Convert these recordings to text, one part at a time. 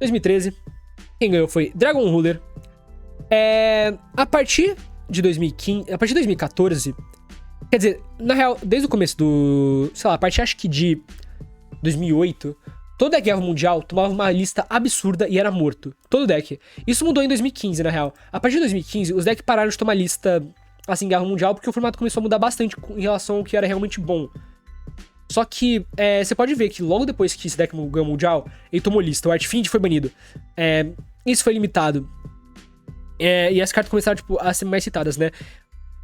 2013, quem ganhou foi Dragon Ruler. A partir de 2015, a partir de 2014, quer dizer, na real, desde o começo do, sei lá, a partir acho que de 2008, toda a Guerra Mundial tomava uma lista absurda e era morto. Todo deck. Isso mudou em 2015, na real. A partir de 2015, os decks pararam de tomar lista, assim, Guerra Mundial, porque o formato começou a mudar bastante em relação ao que era realmente bom. Só que, você pode ver que logo depois que esse deck ganhou Mundial, ele tomou lista. O Artfiend foi banido. Isso foi limitado. E as cartas começaram, tipo, a ser mais citadas, né?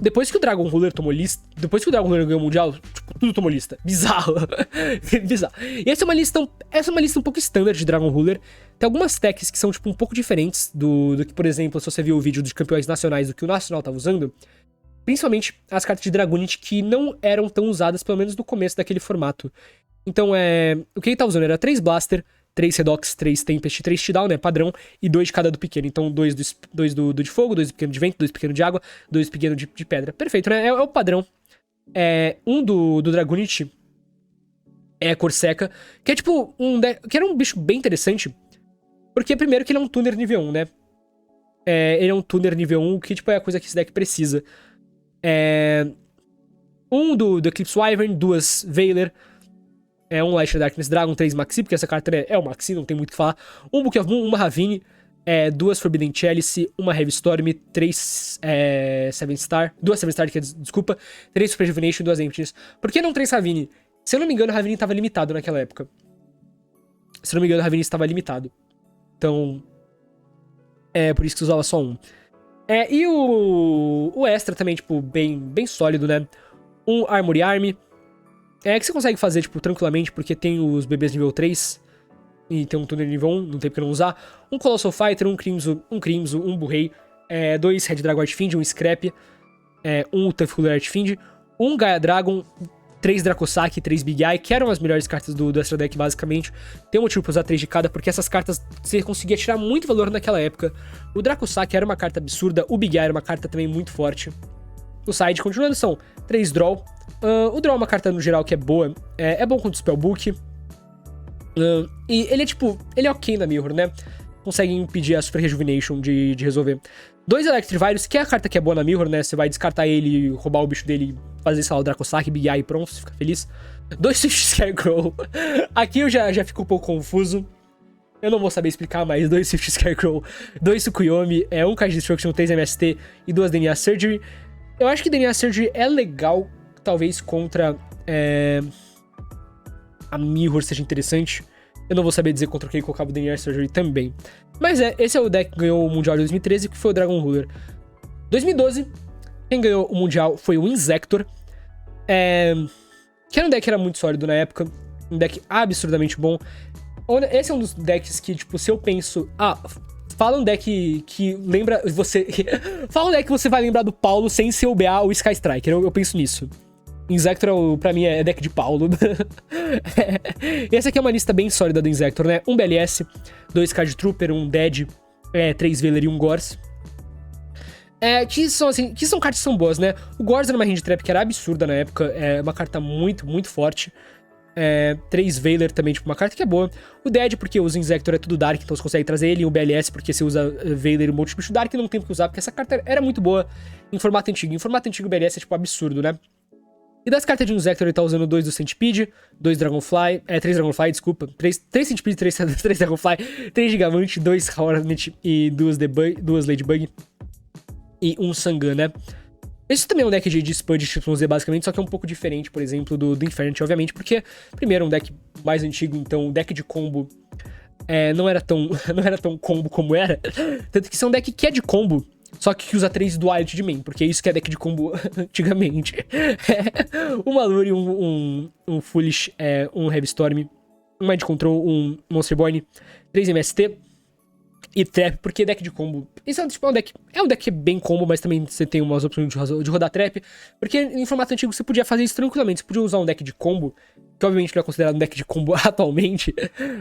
Depois que o Dragon Ruler tomou lista... Depois que o Dragon Ruler ganhou o Mundial, tipo, tudo tomou lista. Bizarro. Bizarro. E essa é uma lista um pouco standard de Dragon Ruler. Tem algumas techs que são, tipo, um pouco diferentes do que, por exemplo, se você viu o vídeo dos campeões nacionais do que o Nacional tava usando. Principalmente as cartas de Dragonite que não eram tão usadas, pelo menos no começo daquele formato. Então, o que ele tava usando era 3 Blaster, 3 Redox, 3 Tempest, 3 T-Down, né, padrão, e 2 de cada do pequeno. Então, 2 do de fogo, 2 do pequeno de vento, 2 pequeno de água, 2 pequeno de pedra. Perfeito, né? É o padrão. Um do Dragonite é a Corseca, que é tipo que era um bicho bem interessante, porque primeiro que ele é um tuner nível 1, né? Ele é um tuner nível 1, que tipo é a coisa que esse deck precisa. Do Eclipse Wyvern, 2 Veiler, um Light Darkness Dragon, 3 Maxi, porque essa carta é o Maxi, não tem muito o que falar. Um Book of Moon, uma Ravine, 2 Forbidden Chalice, uma Heavy Storm, 3 7 Star, 2 7 Star, desculpa, 3 Super Rejuvenation e 2 Emptiness. Por que não 3 Ravine? Se eu não me engano, a Ravine estava limitado naquela época. Se eu não me engano, a Ravine estava limitado. Então, por isso que usava só um. E o extra também, tipo, bem sólido, né? Um Armory Army. Que você consegue fazer, tipo, tranquilamente, porque tem os bebês nível 3 e tem um Tuner nível 1, não tem porque não usar. Um Colossal Fighter, um Crimson, um Burrei, 2 Red Dragon Artfiend, um Scrap, um Tough Ruler Artfiend, um Gaia Dragon, 3 Dracossack, 3 Big Eye, que eram as melhores cartas do Extra Deck, basicamente. Tem um motivo pra usar 3 de cada, porque essas cartas você conseguia tirar muito valor naquela época. O Dracossack era uma carta absurda, o Big Eye era uma carta também muito forte. O side, continuando, são 3 Draw. O Draw é uma carta, no geral, que é boa. É bom contra o Spellbook. E ele é, tipo... Ele é ok na Mirror, né? Consegue impedir a Super Rejuvenation de resolver. 2 Electrivirus, que é a carta que é boa na Mirror, né? Você vai descartar ele, roubar o bicho dele, fazer, sei lá, o Dracossack, Big Eye e pronto, você fica feliz. 2 Swift Scarecrow. Aqui eu já fico um pouco confuso. Eu não vou saber explicar, mas 2 Swift Scarecrow, 2 Tsukuyomi, 1 Card Destruction, 3 MST e 2 DNA Surgery. Eu acho que DNA Surgery é legal, talvez contra a Mirror seja interessante. Eu não vou saber dizer contra quem colocava o DNA Surgery também. Mas esse é o deck que ganhou o Mundial de 2013, que foi o Dragon Ruler. 2012, quem ganhou o Mundial foi o Inzektor. Que era um deck que era muito sólido na época. Um deck absurdamente bom. Esse é um dos decks que, tipo, se eu penso... fala um deck que lembra você... fala um deck que você vai lembrar do Paulo sem ser o BA ou o Sky Striker. Eu penso nisso. Inzektor, pra mim, é deck de Paulo. Essa aqui é uma lista bem sólida do Inzektor, né? Um BLS, 2 Card Trooper, um Dead, 3 Veiler e um Gorz. Que são cartas que são boas, né? O Gorz era uma hand trap que era absurda na época. É uma carta muito, muito forte. 3 Veiler também, tipo, uma carta que é boa. O Dead, porque usa Inzektor, é tudo Dark, então você consegue trazer ele. E o BLS, porque você usa Veiler e um monte de bicho Dark, não tem o que usar, porque essa carta era muito boa em formato antigo. Em formato antigo, o BLS é, tipo, absurdo, né? E das cartas de Inzektor, ele tá usando 2 do Centipede, 3 Dragonfly, desculpa. 3 Centipede, 3 Dragonfly, 3 Gigavante, 2 Hornet e 2 Ladybug. E um Sangan, né? Esse também é um deck de Spud XYZ, basicamente, só que é um pouco diferente, por exemplo, do Infinity, obviamente, porque, primeiro, é um deck mais antigo, então o deck de combo não era tão combo como era. Tanto que isso é um deck que é de combo, só que usa 3 Duality de main, porque é isso que é deck de combo antigamente. Um Maluri, um Foolish, um Heavy Storm, um Mind Control, um Monsterborn, 3 MST e Trap, porque deck de combo... Isso é um deck bem combo, mas também você tem umas opções de rodar Trap, porque em formato antigo você podia fazer isso tranquilamente. Você podia usar um deck de combo, que obviamente não é considerado um deck de combo atualmente,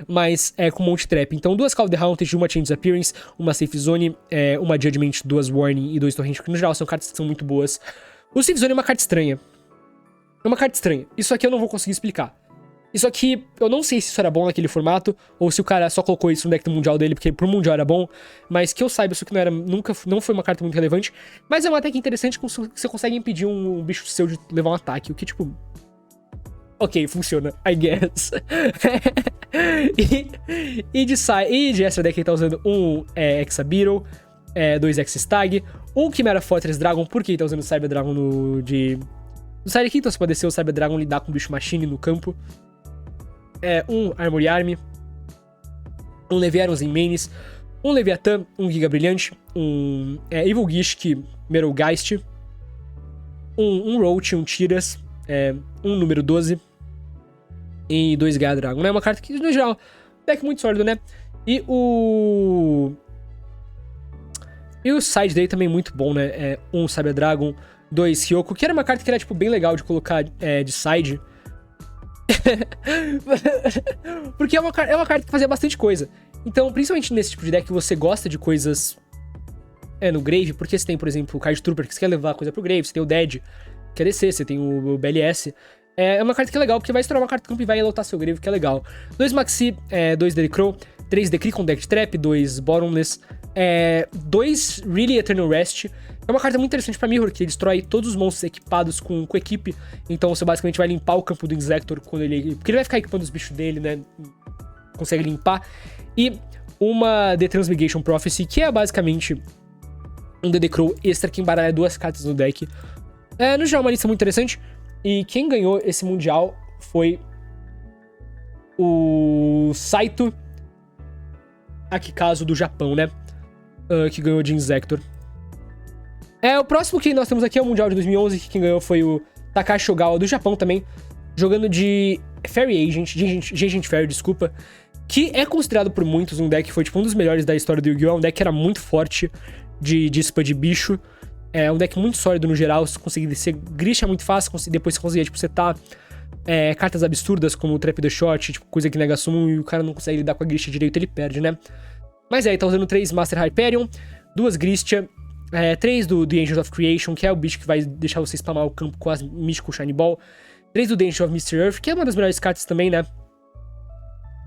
mas com um monte de Trap. Então 2 Call of the Haunted, uma Change Disappearance, uma Safe Zone, uma Judgment, 2 Warning e 2 Torrent, que no geral são cartas que são muito boas. O Safe Zone é uma carta estranha. Isso aqui eu não vou conseguir explicar. Isso aqui, eu não sei se isso era bom naquele formato, ou se o cara só colocou isso no deck do Mundial dele, porque pro Mundial era bom, mas que eu saiba, isso aqui não foi uma carta muito relevante. Mas é uma tech interessante que você consegue impedir um bicho seu de levar um ataque, o que, tipo... Ok, funciona, I guess. e de extra deck ele tá usando um Exabeetle, 2 X-Stag, um Chimera Fortress Dragon, porque ele tá usando o Cyber Dragon no Side aqui, então você pode descer o Cyber Dragon e lidar com o bicho Machine no campo. Um Armory Army, um Leviathan em mains, um Leviathan, um Giga Brilhante, um Evil Gishk, Merolgeist, um Roach, um Tiras, um número 12 e 2 Gaia Dragon, né? Uma carta que, no geral, deck muito sólido, né? E o side dele também muito bom, né? Um Cyber Dragon, 2 Hyoko, que era uma carta que era, tipo, bem legal de colocar de side. Porque é uma carta que fazia bastante coisa. Então, principalmente nesse tipo de deck que você gosta de coisas no Grave, porque você tem, por exemplo, o Card Trooper, que você quer levar coisa pro Grave, você tem o Dead, que é DC, você tem o BLS. É uma carta que é legal, porque vai estourar uma carta do campo e vai lotar seu Grave, que é legal. 2 Maxi, 2 Delicrow, 3 Decree com Deck Trap, 2 Bottomless, 2 Really Eternal Rest. É uma carta muito interessante pra Mirror, que ele destrói todos os monstros equipados com equipe. Então você basicamente vai limpar o campo do Inzektor quando ele... Porque ele vai ficar equipando os bichos dele, né? Consegue limpar. E uma The Transmigration Prophecy, que é basicamente um DD Crow extra que embaralha 2 cartas no deck. No geral, uma lista muito interessante. E quem ganhou esse Mundial foi o Saito Akikazu do Japão, né? Que ganhou de Inzektor. O próximo que nós temos aqui é o Mundial de 2011, que quem ganhou foi o Takashi Ogawa do Japão também, jogando de Fairy Agent Fairy, desculpa, que é considerado por muitos um deck que foi tipo um dos melhores da história do Yu-Gi-Oh! Um deck que era muito forte de spam de bicho, um deck muito sólido no geral, você conseguia descer Grisha muito fácil, depois você conseguia tipo setar cartas absurdas como o Trap the Shot, tipo coisa que nega summon e o cara não consegue lidar com a Grisha direito, ele perde, né? Mas ele tá usando 3 Master Hyperion, 2 Grisha, 3 do The Angels of Creation, que é o bicho que vai deixar você spamar o campo com as Mystical Shiny Ball. 3 do The Angel of Mystery Earth, que é uma das melhores cartas também, né?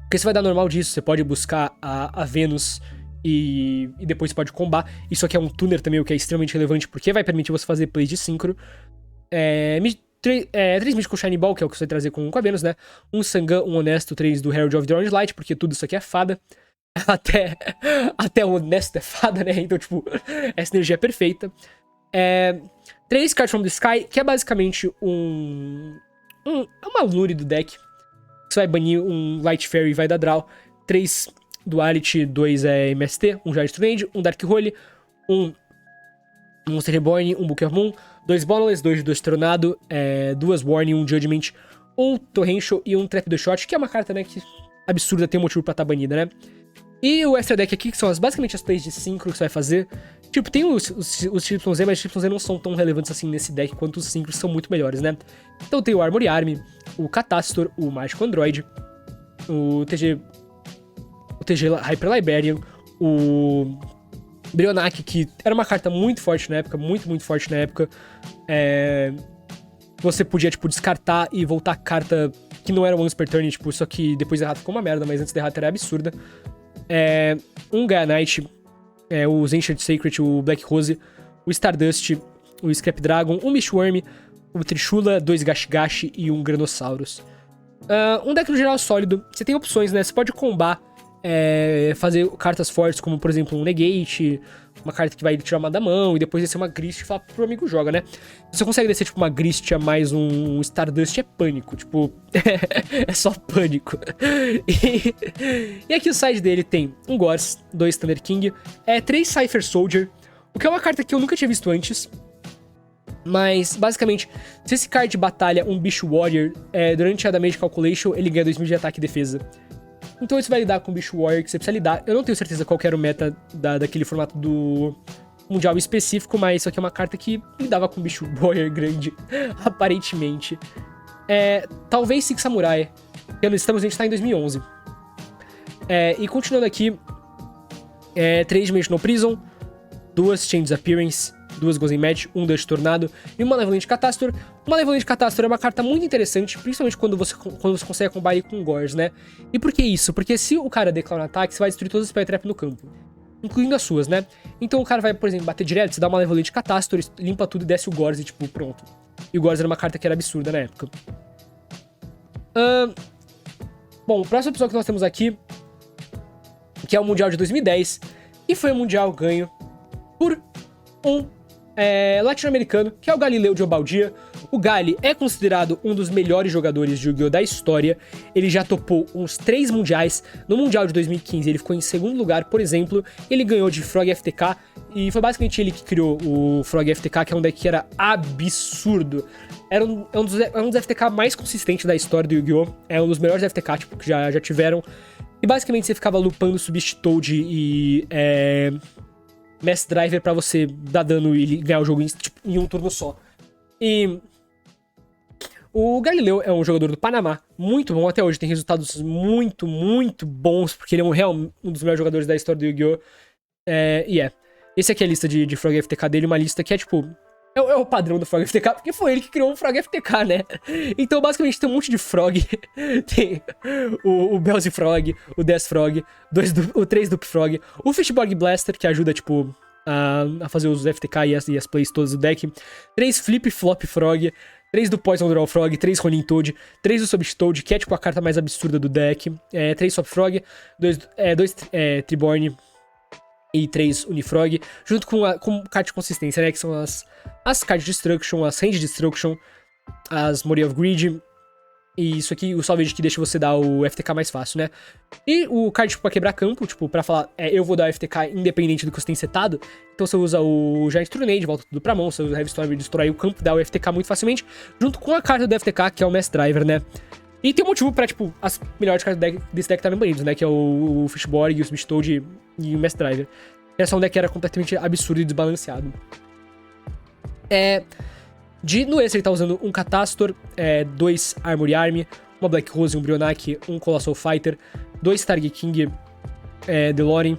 Porque você vai dar normal disso, você pode buscar a Venus e depois você pode combar. Isso aqui é um tuner também, o que é extremamente relevante, porque vai permitir você fazer plays de synchro. 3 Mystical Shiny Ball, que é o que você vai trazer com a Venus, né? Um Sangan, um Honesto, 3 do Herald of the Orange Light, porque tudo isso aqui é fada. Até o Honesto é fada, né? Então, tipo, essa energia é perfeita. 3 Cards from the Sky, que é basicamente uma lure do deck. Você vai banir um Light Fairy e vai dar draw. 3 Duality, 2 MST, um Giant Strange, um Dark Hole, um Monster Reborn, um Book of Moon, 2 Bottomless, 2 Tornado, 2 Warning, um Judgment, um Torrential e um Trap the Shot, que é uma carta, né, que absurda, tem um motivo pra estar banida, né? E o extra deck aqui, que são basicamente as plays de synchro que você vai fazer. Tipo, tem os YZ, mas os YZ não são tão relevantes assim nesse deck quanto os synchros são muito melhores, né? Então tem o Armory Army, o Catastor, o Mágico Android, o TG Hyper Librarian, o Brionac, que era uma carta muito forte na época, muito forte na época. Você podia, tipo, descartar e voltar carta que não era once per turn, tipo, só que depois da errata ficou uma merda, mas antes da errata era absurda. Um Gaia Knight, o Ancient Sacred, o Black Rose, o Stardust, o Scrap Dragon, um Mistworm, o Trishula, 2 Gashigashi e um Granosaurus. Um deck no geral sólido, você tem opções, né? Você pode combar, fazer cartas fortes, como por exemplo um Negate, uma carta que vai tirar uma da mão, e depois descer uma Grist e falar pro amigo joga, né? Se você consegue descer tipo uma Grist a mais um Stardust, é pânico, tipo, é só pânico. E aqui o side dele tem um Gors, 2 Thunder King, 3 Cypher Soldier, o que é uma carta que eu nunca tinha visto antes. Mas, basicamente, se esse card batalha um bicho Warrior durante a Damage Calculation, ele ganha 2000 de ataque e defesa. Então isso vai lidar com o bicho Warrior que você precisa lidar. Eu não tenho certeza qual que era o meta daquele formato do Mundial específico, mas isso aqui é uma carta que lidava com o bicho Warrior grande, aparentemente. Talvez Six Samurai. A gente tá em 2011. E continuando aqui, 3 Dimensional Prison, 2 Chain Disappearance, 2 Gozen Match, 1 Dust Tornado e uma Malevolent Catastor. Uma Malevolent Catastor é uma carta muito interessante, principalmente quando você consegue combar ele com Gores, né? E por que isso? Porque se o cara declara um ataque, você vai destruir todas as Spell Trap no campo, incluindo as suas, né? Então o cara vai, por exemplo, bater direto, você dá uma Malevolent Catastor, limpa tudo e desce o Gores e tipo, pronto. E o Gores era uma carta que era absurda na época. Bom, o próximo episódio que nós temos aqui, que é o Mundial de 2010, e foi um Mundial ganho por um latino-americano, que é o Galileu de Obaldia. O Gali é considerado um dos melhores jogadores de Yu-Gi-Oh! Da história. Ele já topou uns 3 mundiais. No Mundial de 2015 ele ficou em segundo lugar, por exemplo. Ele ganhou de Frog FTK, e foi basicamente ele que criou o Frog FTK, que é um deck que era absurdo. Era um dos FTK mais consistentes da história do Yu-Gi-Oh! É um dos melhores FTK tipo, que já tiveram. E basicamente você ficava lupando Substitute e Mass Driver pra você dar dano e ganhar o jogo em um turno só. E o Galileu é um jogador do Panamá, muito bom até hoje, tem resultados muito, muito bons, porque ele é um dos melhores jogadores da história do Yu-Gi-Oh! Esse aqui é a lista de Frog FTK dele, uma lista que é tipo... É o padrão do Frog FTK, porque foi ele que criou o Frog FTK, né? Então, basicamente, tem um monte de Frog. Tem o Belzy Frog, o Death Frog, o 3 Dupe Frog, o Fishborg Blaster, que ajuda, tipo, a fazer os FTK e as plays todas do deck, 3 Flip Flop Frog, 3 do Poison Draw Frog, 3 Ronin Toad, 3 do Substitute, que é, tipo, a carta mais absurda do deck, 3 Swap Frog, 2 Triborn e 3 Unifrog, junto com carta de consistência, né? Que são as Card Destruction, as Range Destruction, as Moray of Greed. E isso aqui, o Salvage que deixa você dar o FTK mais fácil, né? E o card tipo, pra quebrar campo, tipo, pra falar, eu vou dar o FTK independente do que você tem setado. Então você usa o Giant Trunade, volta tudo pra mão, você usa o Heavy Storm e destrói o campo, dá o FTK muito facilmente, junto com a carta do FTK, que é o Mass Driver, né? E tem um motivo pra, tipo, as melhores cartas desse deck estarem banidas, né? Que é o Fishborg, o Substitute e o Mass Driver. Essa é um deck que era completamente absurdo e desbalanceado. No extra ele tá usando um Catastor, 2 Armory Army, uma Black Rose, um Brionac, um Colossal Fighter, 2 Target King DeLorean,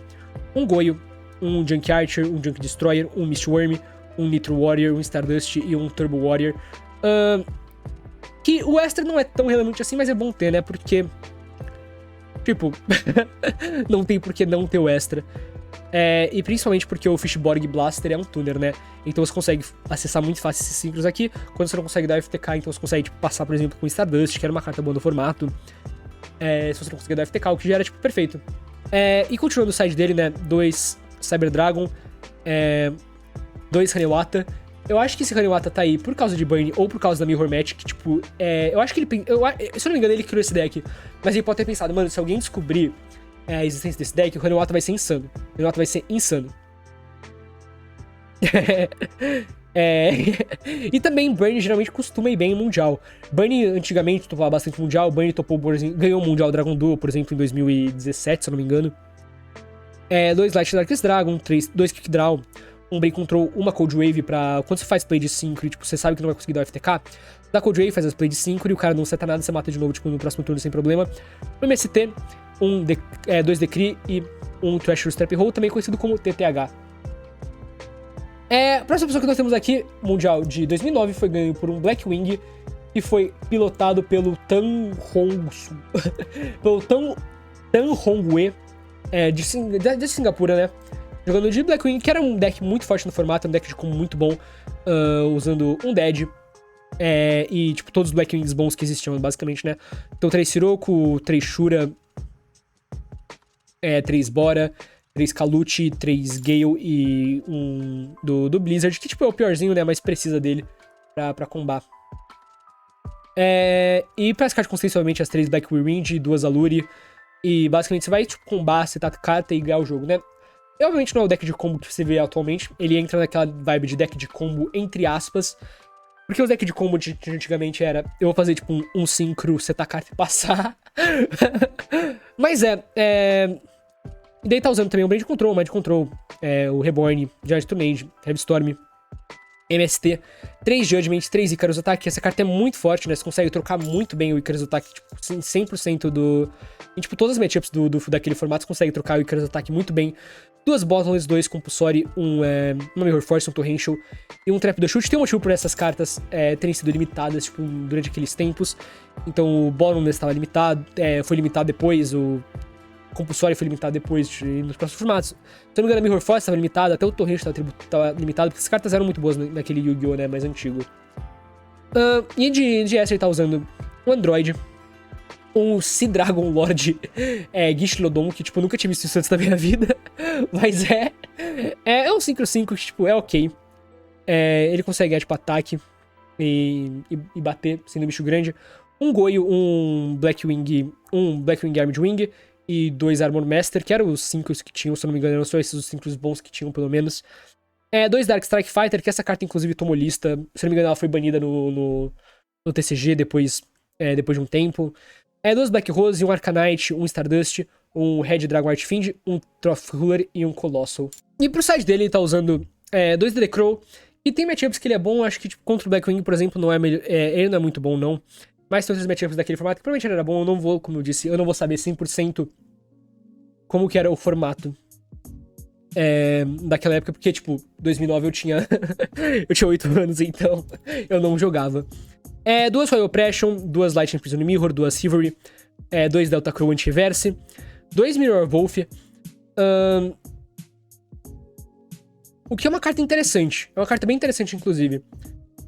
um Goyo, um Junk Archer, um Junk Destroyer, um Mistworm, um Nitro Warrior, um Stardust e um Turbo Warrior. Que o extra não é tão relevante assim, mas é bom ter, né? Porque, tipo, não tem por que não ter o extra. E principalmente porque o Fishborg Blaster é um tuner, né? Então você consegue acessar muito fácil esses síncros aqui. Quando você não consegue dar FTK, então você consegue tipo, passar, por exemplo, com Stardust, que era uma carta boa no formato. Se você não conseguir dar FTK, o que já era tipo perfeito. E continuando o side dele, né? 2 Cyber Dragon, 2 Hanewata. Eu acho que esse Hanewata tá aí por causa de Burn ou por causa da Mirror Match, que tipo... eu acho que ele... se eu não me engano, ele criou esse deck. Mas ele pode ter pensado, mano, se alguém descobrir a existência desse deck, o Hanewata vai ser insano. O Hanewata vai ser insano. E também Burn geralmente costuma ir bem em Mundial. Burn antigamente topava bastante Mundial. Burn topou, ganhou o Mundial Dragon Duel, por exemplo, em 2017, se eu não me engano. 2 Light Darkest Dragon, 2 Kick Draw, um Break Control, uma Cold Wave pra... Quando você faz play de 5 e tipo, você sabe que não vai conseguir dar o FTK, dá Cold Wave, faz as play de 5 e o cara não seta nada, você mata de novo tipo, no próximo turno sem problema. Um MST, 2 Decree e um Treasure Strap Hole, também conhecido como TTH. A próxima pessoa que nós temos aqui, Mundial de 2009, foi ganho por um Blackwing e foi pilotado pelo Tan Hongsu. Pelo Tan Hongwei, de Singapura, né? Jogando de Blackwing, que era um deck muito forte no formato, um deck de combo muito bom, usando um Dead. E, tipo, todos os Blackwings bons que existiam, basicamente, né? Então, 3 Sirocco, 3 Shura, 3 Bora, 3 Kalute, 3 Gale e um do Blizzard, que, tipo, é o piorzinho, né? Mas precisa dele pra combar. E pra esse card, consistentemente, as 3 Black Wind e 2 Aluri. E, basicamente, você vai, tipo, combar, setar carta e ganhar o jogo, né? Obviamente não é o deck de combo que você vê atualmente. Ele entra naquela vibe de deck de combo, entre aspas. Porque o deck de combo de antigamente era... Eu vou fazer, tipo, um synchro, setar carta e passar. Mas E daí tá usando também o Mind Control, o Reborn, Giant Trunade, Heavy Storm. MST, 3 Judgment, 3 Icarus Attack. Essa carta é muito forte, né? Você consegue trocar muito bem o Icarus Attack, tipo, 100% do... Em, tipo, todas as matchups daquele formato, você consegue trocar o Icarus Attack muito bem. 2 Bottomless, 2 Compulsory, uma Mirror Force, um Torrential e um Trap do Chute. Tem um motivo por essas cartas terem sido limitadas, tipo, durante aqueles tempos. Então, o Bottomless estava limitado, foi limitado depois, o Compulsory foi limitado depois nos próximos formatos. Se não me engano, a Mirror Force estava limitada, até o Torrential estava limitado, porque as cartas eram muito boas naquele Yu-Gi-Oh!, né, mais antigo. E de extra ele tá usando o Android, um Sea Dragon Lord Gishlodon, que, tipo, eu nunca tinha visto isso antes da minha vida, mas é um 5/5 que, tipo, é ok. Ele consegue, tipo, ataque e bater, sendo um bicho grande. Um Goyo, um Blackwing Armed Wing e 2 Armor Master, que eram os 5 que tinham, se eu não me engano, eram só esses os 5 bons que tinham, pelo menos. 2 Dark Strike Fighter, que essa carta, inclusive, tomou lista. Se eu não me engano, ela foi banida no TCG depois de um tempo. 2 Black Rose, um Arcanite, um Stardust, um Red Dragon Archfiend, um Troph Ruler e um Colossal. E pro side dele, ele tá usando 2 Delecrow. E tem matchups que ele é bom, acho que tipo, contra o Blackwing, por exemplo, não é ele não é muito bom, não. Mas tem outros matchups daquele formato que provavelmente ele era bom, eu não vou, como eu disse, eu não vou saber 100% como que era o formato daquela época, porque, tipo, 2009 eu tinha 8 anos, então eu não jogava. 2 Royal Oppression, 2 Lightning Prison Mirror, 2 Chivalry, 2 Delta Crow Antiverse, 2 Mirror Wolf, o que é uma carta interessante, é uma carta bem interessante, inclusive,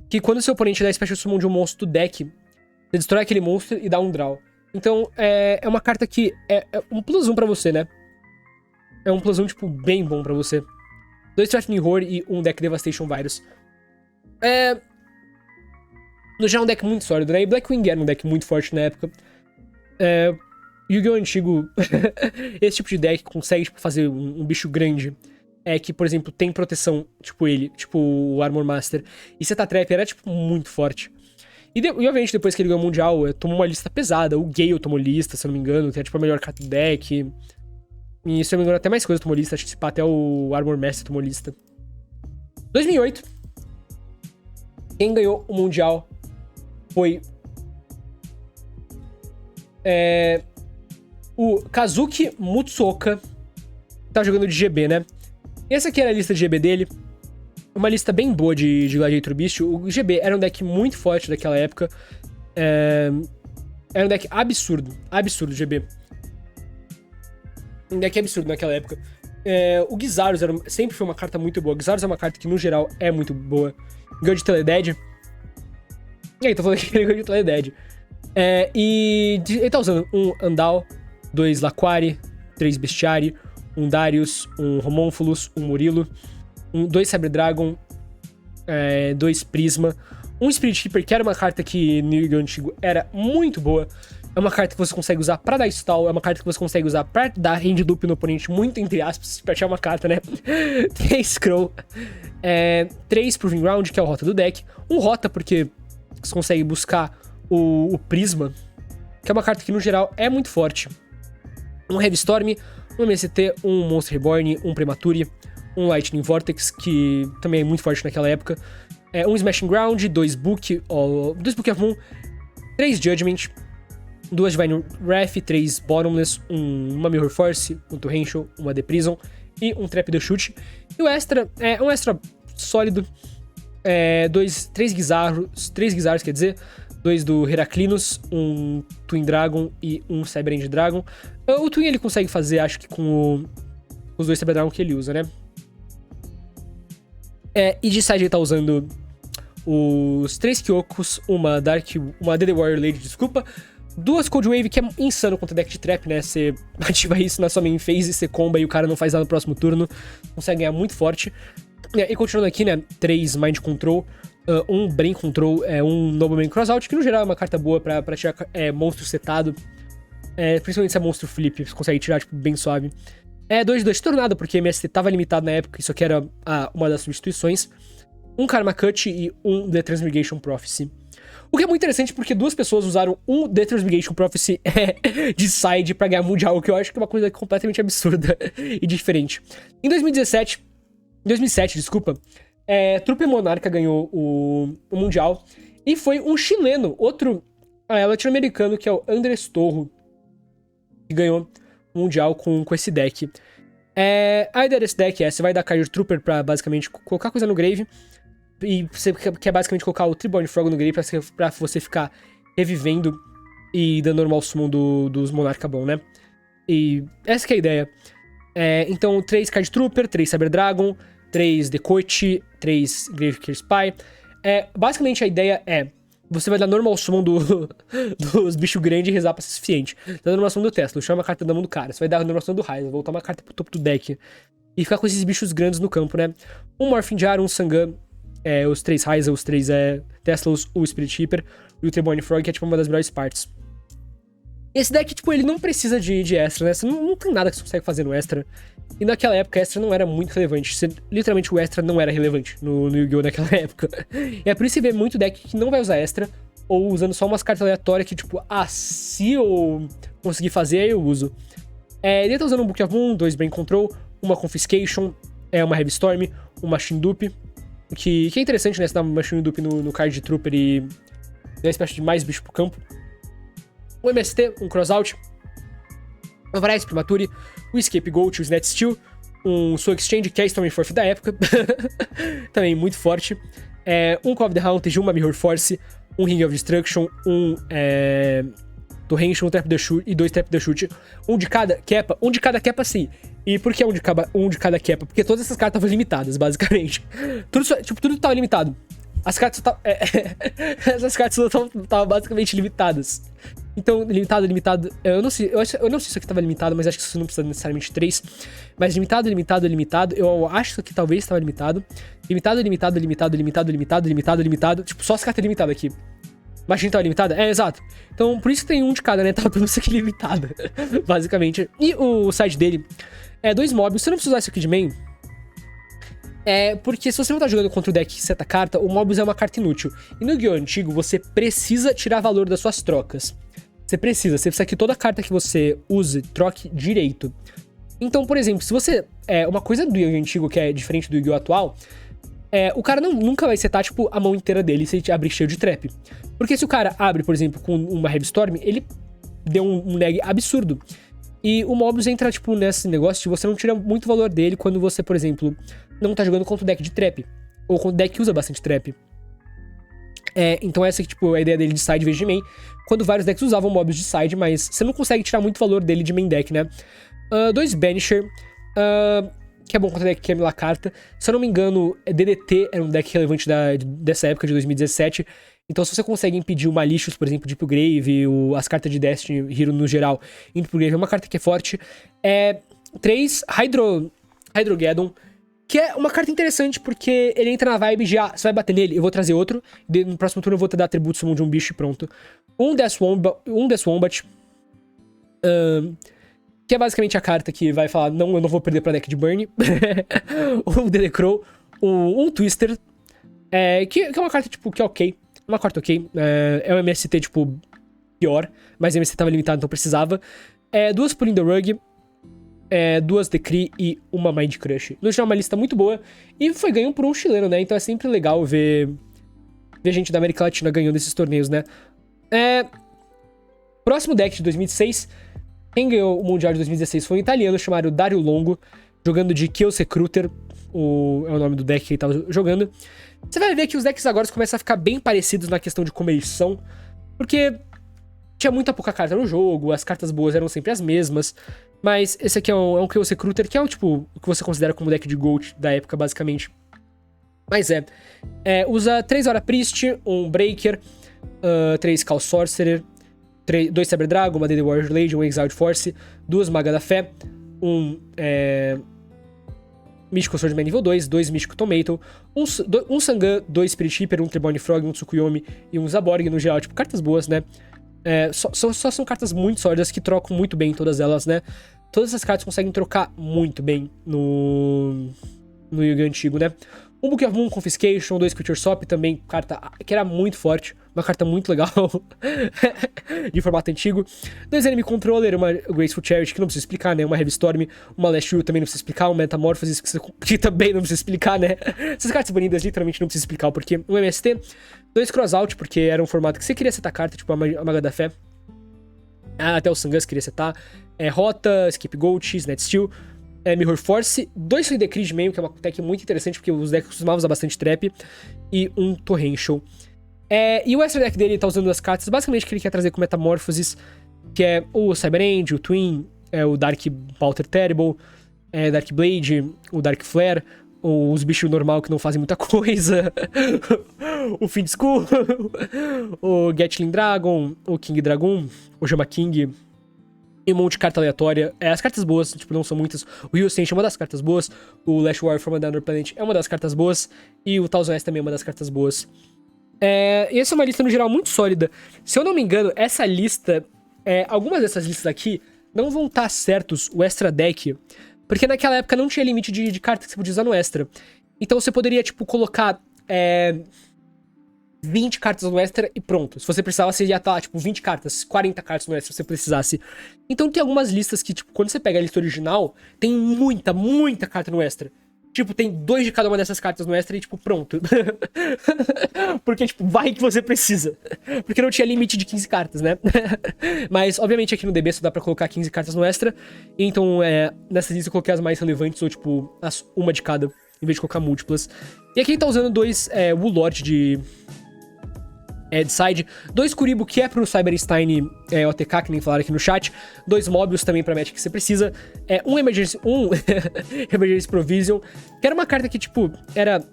que quando seu oponente dá Special Summon de um monstro do deck, você destrói aquele monstro e dá um draw. Então, é uma carta que é um plus 1 pra você, né? É um plus 1, tipo, bem bom pra você. 2 Threatening Horde e um deck Devastation Virus. No geral, é um deck muito sólido, né? E Blackwing era um deck muito forte na época. Yu-Gi-Oh! Antigo, esse tipo de deck consegue tipo, fazer um bicho grande. Que, por exemplo, tem proteção, tipo o Armor Master. E Seta Trap era, tipo, muito forte. E obviamente, depois que ele ganhou o Mundial, tomou uma lista pesada. O Gale tomou lista, se eu não me engano, que é, tipo, a melhor carta do deck. E, se eu não me engano, até mais coisas tomou lista. Acho que se pá, até o Armor Master tomou lista. 2008. Quem ganhou o Mundial foi o Kazuki Mutsuoka. Tava jogando de GB, né? E essa aqui era a lista de GB dele. Uma lista bem boa de Gladiator Beast. O GB era um deck muito forte daquela época. Era um deck absurdo. Absurdo, GB. Um deck absurdo naquela época. O Gyzarus sempre foi uma carta muito boa. O Gyzarus é uma carta que, no geral, é muito boa. Ganhou de Teledead. E aí, tô falando que ele ganhou de Teledead. E ele tá usando um Andal, 2 Laquari, 3 Bestiari, um Darius, um Homunculus, um Murilo, 2 Cyber Dragon, 2 Prisma, um Spirit Keeper, que era uma carta que no Yu-Gi-Oh! Antigo era muito boa. É uma carta que você consegue usar pra dar stall, é uma carta que você consegue usar pra dar hand loop no oponente, muito entre aspas, pra tirar uma carta, né? 3 Scroll, 3 Proving Ground, que é o rota do deck, um rota porque você consegue buscar o Prisma, que é uma carta que no geral é muito forte. Um Heavy Storm, um MST, um Monster Reborn, um Premature, um Lightning Vortex, que também é muito forte naquela época, um Smashing Ground, 2 Book of Moon, 3 Judgment, 2 Divine Wrath, 3 Bottomless, uma Mirror Force, um Torrential, uma The Prison e um Trap the Chute. E o extra é um extra sólido, 3 Gyzaros, quer dizer, 2 do Heraclinus, um Twin Dragon e um Cyber End Dragon. O Twin ele consegue fazer, acho que com os 2 Cyber Dragon que ele usa, né? E de side ele tá usando os 3 Kyokos, uma Dead Warrior Lady, desculpa, 2 Cold Wave, que é insano contra deck de trap, né? Você ativa isso na sua main phase, você comba e o cara não faz nada no próximo turno. Consegue ganhar muito forte. E continuando aqui, né? 3 Mind Control, um Brain Control, um Nobleman Crossout, que no geral é uma carta boa pra tirar monstro setado. Principalmente se é monstro flip, você consegue tirar, tipo, bem suave. 2 Tornado, porque MST tava limitado na época, isso aqui era uma das substituições. Um Karma Cut e um The Transmigration Prophecy. O que é muito interessante porque 2 pessoas usaram um The Transmigration Prophecy de side pra ganhar Mundial, o que eu acho que é uma coisa completamente absurda e diferente. Em 2007, Trooper Monarca ganhou o Mundial. E foi um chileno, outro latino-americano, que é o Andrés Torro, que ganhou o Mundial com esse deck. A ideia desse deck você vai dar card Trooper pra basicamente colocar coisa no grave. E você quer basicamente colocar o Treeborn Frog no grave pra você ficar revivendo e dando normal summon dos Monarca bom, né? E essa que é a ideia. Então, 3 card Trooper, 3 Cyber Dragon, 3 Decoite, 3 Gravekeeper Spy. Basicamente a ideia você vai dar normal summon dos bichos grandes e rezar pra ser suficiente. Dá normal summon do Tesla, chama a carta da mão do cara. Você vai dar normal summon do Raiz, voltar uma carta pro topo do deck. E ficar com esses bichos grandes no campo, né? Um Morphin Jar, um Sangan, os 3 Raiz, os 3 Teslas, o Spirit Reaper e o Treeborn Frog, que é tipo uma das melhores partes. Esse deck, tipo, ele não precisa de extra, né? Você não tem nada que você consegue fazer no extra. E naquela época, extra não era muito relevante. Literalmente, o extra não era relevante no Yu-Gi-Oh! Naquela época. E é por isso que você vê muito deck que não vai usar extra, ou usando só umas cartas aleatórias que, tipo, se eu conseguir fazer, aí eu uso. Ele tá usando um Book of Moon, 2 Brain Control, uma Confiscation, uma Heavy Storm, uma Machine Dupe, que é interessante, né? Você dá uma Machine Dupe no card de Trooper e dá uma espécie de mais bicho pro campo. Um MST, um Crossout, um Variety Primature, o Escape Gold, o Net Steel, um Soul Exchange, que é a Stormforth da época, também muito forte, um Call of the Haunted, uma Mirror Force, um Ring of Destruction, um Torrential, um Trap the Shoot e 2 Trap the Shoot, um de cada Kepa sim. E por que um de cada Kepa? Porque todas essas cartas estavam limitadas, basicamente. Tudo tava limitado. As cartas essas cartas estavam basicamente limitadas. Então, limitado. Eu não sei se isso aqui tava limitado, mas acho que isso não precisa necessariamente 3. Mas limitado. Eu acho que talvez tava limitado. Limitado. Tipo, só as cartas limitadas aqui. Machine tava limitada? Exato. Então, por isso que tem um de cada, né? Tava tudo isso aqui limitado, basicamente. E o side dele 2 mobs. Você não precisa usar isso aqui de main. Porque se você não tá jogando contra o deck que seta carta, o Mobius é uma carta inútil. E no Yu-Gi-Oh! Antigo, você precisa tirar valor das suas trocas. Você precisa que toda carta que você use, troque direito. Então, por exemplo, se você... uma coisa do Yu-Gi-Oh! Antigo que é diferente do Yu-Gi-Oh! Atual, o cara nunca vai setar, tipo, a mão inteira dele se ele abrir cheio de trap. Porque se o cara abre, por exemplo, com uma Heavy Storm, ele deu um neg absurdo. E o Mobius entra, tipo, nesse negócio de você não tira muito valor dele quando você, por exemplo, não tá jogando contra o deck de trap. Ou contra o deck que usa bastante trap. Então essa é, tipo, a ideia dele de side em vez de main. Quando vários decks usavam Mobius de side, mas você não consegue tirar muito valor dele de main deck, né? 2 Banisher, que é bom contra deck que é la carta. Se eu não me engano, DDT era um deck relevante dessa época de 2017. Então, se você consegue impedir o Malicious, por exemplo, de ir pro Grave, as cartas de Destiny, Hero no geral, indo pro Grave, é uma carta que é forte. 3, Hydrogeddon, que é uma carta interessante porque ele entra na vibe de, você vai bater nele, eu vou trazer outro, no próximo turno eu vou te dar atributo summon de um bicho e pronto. Um Death Wombat, que é basicamente a carta que vai falar, não, eu não vou perder pra deck de Burn. Um Delecrow, um Twister, que é uma carta, tipo, que é ok. Uma carta ok. É um MST, tipo, pior. Mas o MST tava limitado, então precisava. 2 Pulling the Rug. 2 Decree e uma Mind Crush. No geral, uma lista muito boa. E foi ganho por um chileno, né? Então é sempre legal ver gente da América Latina ganhando esses torneios, né? Próximo deck de 2006. Quem ganhou o Mundial de 2016 foi um italiano chamado Dario Longo, jogando de Chaos Recruiter. É o nome do deck que ele tava jogando. Você vai ver que os decks agora começam a ficar bem parecidos na questão de como eles são, porque tinha muita pouca carta no jogo, as cartas boas eram sempre as mesmas, mas esse aqui é um Chaos Recruiter, que é tipo, o que você considera como deck de Gold da época, basicamente. Mas usa 3 Aura Priest, um Breaker, 3 Chaos Sorcerer, 2 Cyber Dragon, uma Dead Warrior Blade, um Exiled Force, 2 Maga da Fé, um Místico Swordman nível 2, 2 Místico Tomato, um Sangan, 2 Spirit Reaper, um Treeborn Frog, um Tsukuyomi e um Zaborg no geral. Tipo, cartas boas, né? Só são cartas muito sólidas que trocam muito bem todas elas, né? Todas essas cartas conseguem trocar muito bem no Yu-Gi-Oh! Antigo, né? Um Book of Moon, Confiscation, 2 Creature Swap também, carta que era muito forte. uma carta muito legal de formato antigo. 2 Enemy Controller, uma Graceful Charity, que não precisa explicar, né? Uma Heavy Storm, uma Last Will também não precisa explicar, um Metamorphosis, que também não precisa explicar, né? Essas cartas banidas literalmente não precisa explicar o porquê. Um MST, 2 Crossout, porque era um formato que você queria setar carta, tipo a Maga da Fé. Até o Sangus queria setar. Rota, Scapegoat, Net Steel, Mirror Force, 2 Flame Decree de meio, que é uma tech muito interessante, porque os decks costumavam usar bastante trap, e um Torrential. E o extra deck dele tá usando as cartas, basicamente, que ele quer trazer com Metamorphosis, que é o Cyber End, o Twin, o Dark Pauter Terrible, Dark Blade, o Dark Flare, os bichos normal que não fazem muita coisa, o Fiend Skull, o Gatling Dragon, o King Dragon, o Jama King, e um monte de carta aleatória. As cartas boas, tipo, não são muitas. O Rio Sense é uma das cartas boas. O Lash War from Another Planet é uma das cartas boas. E o Thousand Eyes também é uma das cartas boas. E essa é uma lista, no geral, muito sólida. Se eu não me engano, essa lista... algumas dessas listas aqui não vão estar certos o Extra Deck. Porque naquela época não tinha limite de cartas que você podia usar no Extra. Então você poderia, tipo, colocar... 20 cartas no extra e pronto. Se você precisava, você ia estar, tipo, 20 cartas, 40 cartas no extra se você precisasse. Então tem algumas listas que, tipo, quando você pega a lista original, tem muita carta no extra. Tipo, tem 2 de cada uma dessas cartas no extra e, tipo, pronto. Porque, tipo, vai que você precisa. Porque não tinha limite de 15 cartas, né? Mas, obviamente, aqui no DB só dá pra colocar 15 cartas no extra. Então, nessa lista eu coloquei as mais relevantes, ou, tipo, uma de cada, em vez de colocar múltiplas. E aqui ele tá usando 2 Woolord de side, 2 Kuribo, que é pro Cyberstein OTK, que nem falaram aqui no chat, 2 Mobius também pra match que você precisa, um Emergency Provision, que era uma carta que, tipo, era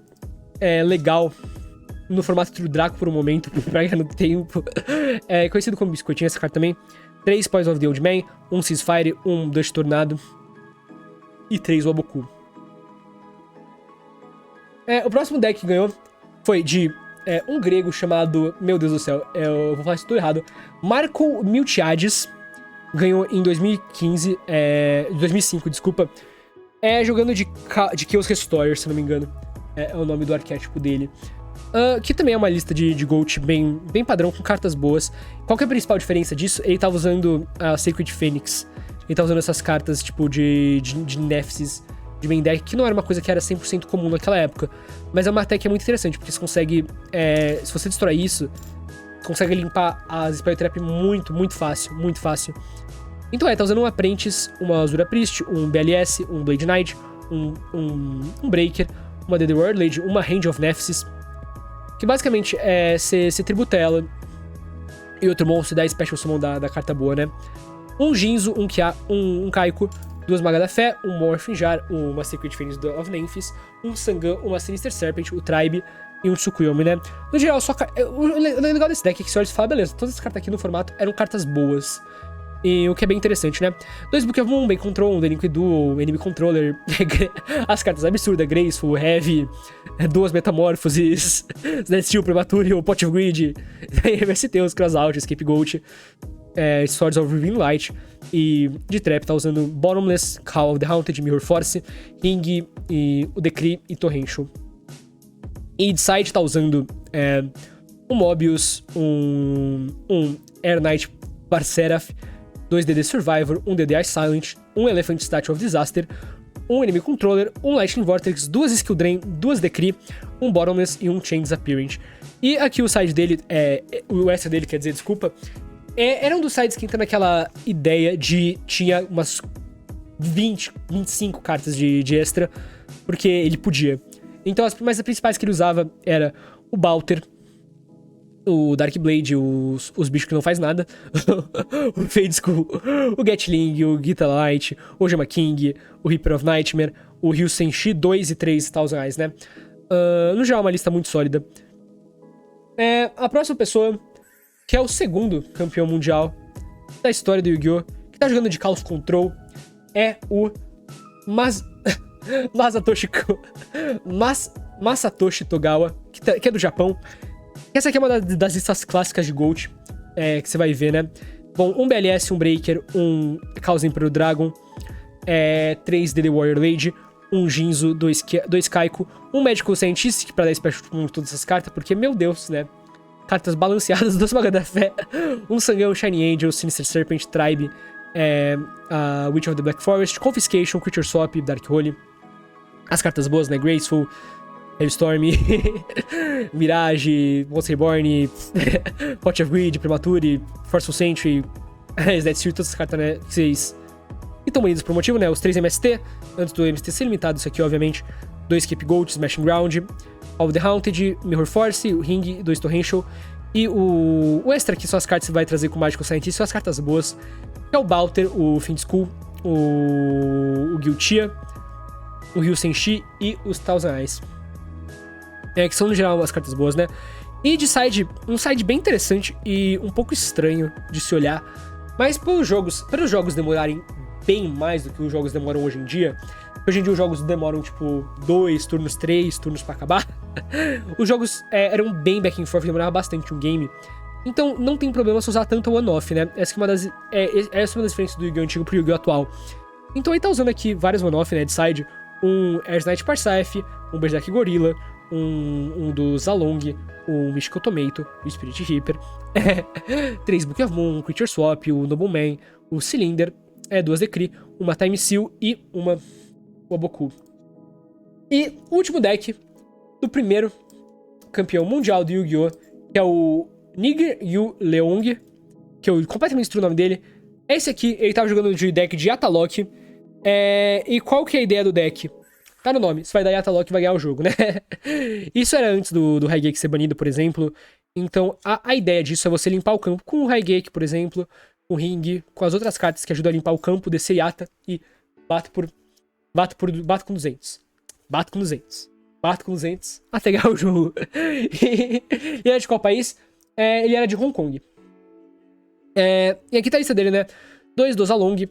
legal no formato True Draco por um momento, pra ganhar no tempo, conhecido como Biscoitinho essa carta também, 3 Poison of the Old Man, 1 Ceasefire, 1 Dust Tornado e 3 Waboku. O próximo deck que ganhou foi de um grego chamado... Meu Deus do céu, eu vou falar isso tudo errado. Marco Miltiades. Ganhou em 2015... 2005, desculpa. Jogando de Chaos Restorer, se não me engano. É o nome do arquétipo dele. Que também é uma lista de GOAT bem padrão, com cartas boas. Qual que é a principal diferença disso? Ele tava usando a Sacred Phoenix. Ele tava usando essas cartas, tipo, de Nephthys, de main deck, que não era uma coisa que era 100% comum naquela época. Mas é uma tech que é muito interessante, porque você consegue... se você destrói isso, você consegue limpar as Spell Trap muito fácil, muito fácil. Então tá usando um Apprentice, uma Azura Priest, um BLS, um Blade Knight, um Breaker, uma Dead World Lady, uma Hand of Nephthys, que basicamente você tributa ela, e outro monstro dá Special Summon da carta boa, né? Um Jinzo, um Kaiko, 2 Maga da Fé, um Morphin Jar, uma Sacred Phoenix of Memphis, um Sangan, uma Sinister Serpent, o Tribe e um Tsukuyomi, né? No geral, o legal desse deck é que você olha e fala, beleza, todas as cartas aqui no formato eram cartas boas. E o que é bem interessante, né? 2 Book of Moon, Bem Control, um Delinquent Duel, Enemy Controller, as cartas absurdas, Graceful, Heavy, 2 Metamorphoses, Net Steel, Premature, o Pot of Greed, MST, os Crossout, Scapegoat, Swords of Revealing Light, e de trap tá usando Bottomless, Call of the Haunted, Mirror Force, Ring, e o Decree e Torrential. E de side tá usando um Mobius, um Air Knight Barseraph, 2 DD Survivor, um DD Ice Silent, um Elephant Statue of Disaster, um Enemy Controller, um Lightning Vortex, 2 Skill Drain, 2 Decree, um Bottomless e um Chain Disappearance. E aqui o side dele, o extra dele, quer dizer, desculpa, era um dos sides que entra naquela ideia de tinha umas 20, 25 cartas de extra, porque ele podia. Então, mas as principais que ele usava era o Balter, o Dark Blade, os bichos que não faz nada, o Fade School, o Gatling, o Gita Light, o Jama King, o Reaper of Nightmare, o Ryu Senshi, 2 e 3 Thousand Eyes, né? No geral, uma lista muito sólida. A próxima pessoa, que é o segundo campeão mundial da história do Yu-Gi-Oh!, que tá jogando de Chaos Control, é o Masatoshi Togawa, que é do Japão. Essa aqui é uma das listas clássicas de GOAT, que você vai ver, né? Bom, um BLS, um Breaker, um Chaos Emperor Dragon, 3 DD Warrior Lady, um Jinzo, 2 Kaiko, um Medical Scientist, pra dar special com todas essas cartas, porque, meu Deus, né? cartas balanceadas, 2 Maga da Fé, um Sangão, Shiny Angel, Sinister Serpent, Tribe, a Witch of the Black Forest, Confiscation, Creature Swap, Dark Holy. As cartas boas, né? Graceful, Hailstorm, Mirage, Monster Reborn, Pot of Greed, Premature, Forceful Sentry, Snet Seal, todas essas cartas, né? Que vocês estão banidas por motivo, né? Os 3 MST, antes do MST ser limitado, isso aqui, obviamente. 2 Scapegoat, Smashing Ground, All the Haunted, Mirror Force, o Ring, 2 Torrential. E o extra aqui são as cartas que você vai trazer com o Magical Scientist, são as cartas boas. Que é o Balter, o Fiend School, o Giltia, o Ryu Senshi e os Thousand Eyes. Que são, no geral, as cartas boas, né? E de side, um side bem interessante e um pouco estranho de se olhar. Mas pelos jogos demorarem bem mais do que os jogos demoram hoje em dia. Hoje em dia os jogos demoram, tipo, 2 turnos, 3 turnos pra acabar. Os jogos eram bem back and forth, demorava bastante um game. Então não tem problema se usar tanto one-off, né? Essa é uma das diferenças do Yu-Gi-Oh! Antigo pro Yu-Gi-Oh! Atual. Então ele tá usando aqui vários one-off, né, de side. Um Air Knight Parsef, um Berserk Gorilla, um do Zalong, um Mystical Tomato, o Spirit Reaper, 3 Book of Moon, um Creature Swap, o Nobleman, o Cylinder, 2 Decree, uma Time Seal e uma Waboku. E o último deck do primeiro campeão mundial do Yu-Gi-Oh! Que é o Niger Yu Leong, que eu completamente destruí o nome dele. Esse aqui, ele tava jogando de deck de Yatalok. E qual que é a ideia do deck? Tá no nome, você vai dar Yatalok e vai ganhar o jogo, né? Isso era antes do Raigeki ser banido, por exemplo. Então, a ideia disso é você limpar o campo com o Raigeki, por exemplo, o Ring, com as outras cartas que ajudam a limpar o campo, descer Yata e bato com 200. Bato com 200. Bato com 200 até ganhar o jogo. E ele era de qual país? Ele era de Hong Kong. E aqui tá a lista dele, né? 2 Dozalong,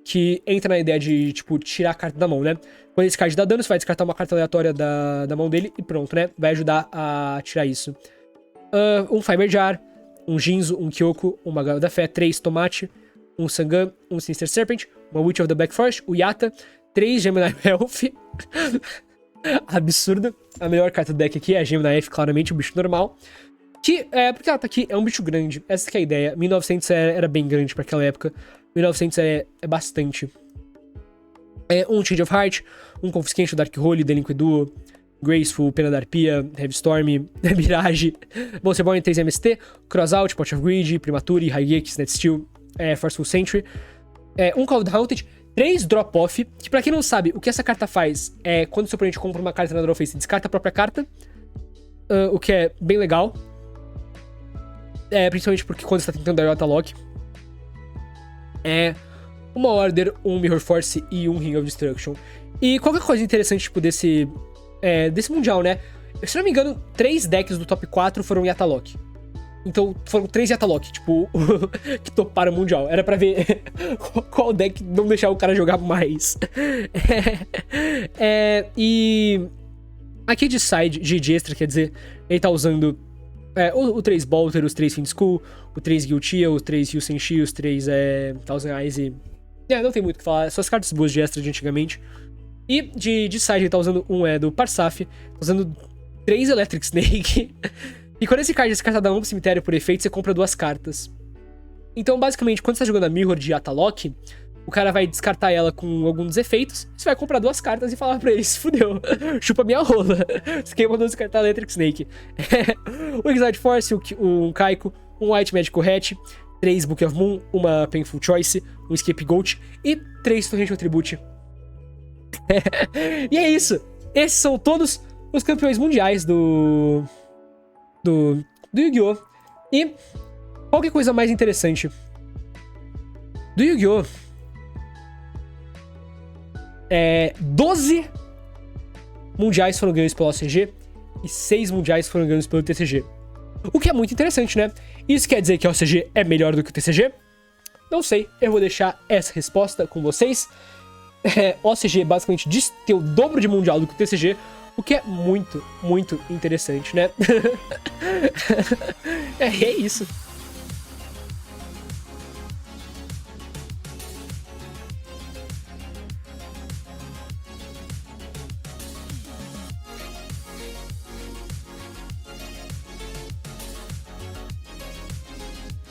que entra na ideia de, tipo, tirar a carta da mão, né? Quando esse card dá dano, você vai descartar uma carta aleatória da mão dele e pronto, né? Vai ajudar a tirar isso. Um Fiber Jar, um Jinzo, um Kyoko, um Maga da Fé, 3 Tomate, um Sangan, um Sinister Serpent, uma Witch of the Black Forest, o Yata, 3 Gemini Elf. Absurdo. A melhor carta do deck aqui é a Gemini Elf, claramente, o bicho normal. Que, porque ela tá aqui, é um bicho grande. Essa que é a ideia. 1900 era bem grande pra aquela época. 1900 é bastante. Um Change of Heart, um Confiscation, Dark Holy, Delinquent Duo, Graceful, Pena da Arpia, Heavy Storm, Mirage, Monster Born 3 MST, Crossout, Pot of Greed, Premature, Raigeki, Snet Steel, Forceful Sentry, um Call of the Haunted, 3 Drop-Off, que pra quem não sabe, o que essa carta faz é quando o seu oponente compra uma carta na draw phase, descarta a própria carta, o que é bem legal. Principalmente porque quando você tá tentando dar Yatalok. Uma Order, um Mirror Force e um Ring of Destruction. E qualquer coisa interessante, tipo, desse Mundial, né? Se não me engano, 3 decks do top 4 foram Yatalok. Então, foram 3 Yatalok, tipo, que toparam o Mundial. Era pra ver qual deck não deixar o cara jogar mais. E aqui de side, de extra, quer dizer, ele tá usando o 3 Balter, os 3 Fiend School, o 3 Giltia, os 3 Ryu Senshi, os 3 Thousand Eyes e... não tem muito o que falar, só as cartas boas de extra de antigamente. E de side ele tá usando um do Parsaf, tá usando 3 Electric Snake. E quando esse card descarta da mão pro cemitério por efeito, você compra 2 cartas. Então, basicamente, quando você tá jogando a Mirror de Yatalok, o cara vai descartar ela com alguns efeitos, você vai comprar 2 cartas e falar pra ele, se fudeu, chupa minha rola. Você quem mandou descartar a Electric Snake. O Exiled Force, um Kaiko, um White Magical Hat, 3 Book of Moon, uma Painful Choice, um Scapegoat e 3 Torrential Tribute. E é isso. Esses são todos os campeões mundiais do Yu-Gi-Oh! E qualquer coisa mais interessante do Yu-Gi-Oh! 12 mundiais foram ganhos pelo OCG e 6 mundiais foram ganhos pelo TCG. O que é muito interessante, né? Isso quer dizer que o OCG é melhor do que o TCG? Não sei, eu vou deixar essa resposta com vocês. O OCG basicamente diz ter o dobro de mundial do que o TCG, o que é muito, muito interessante, né? É isso.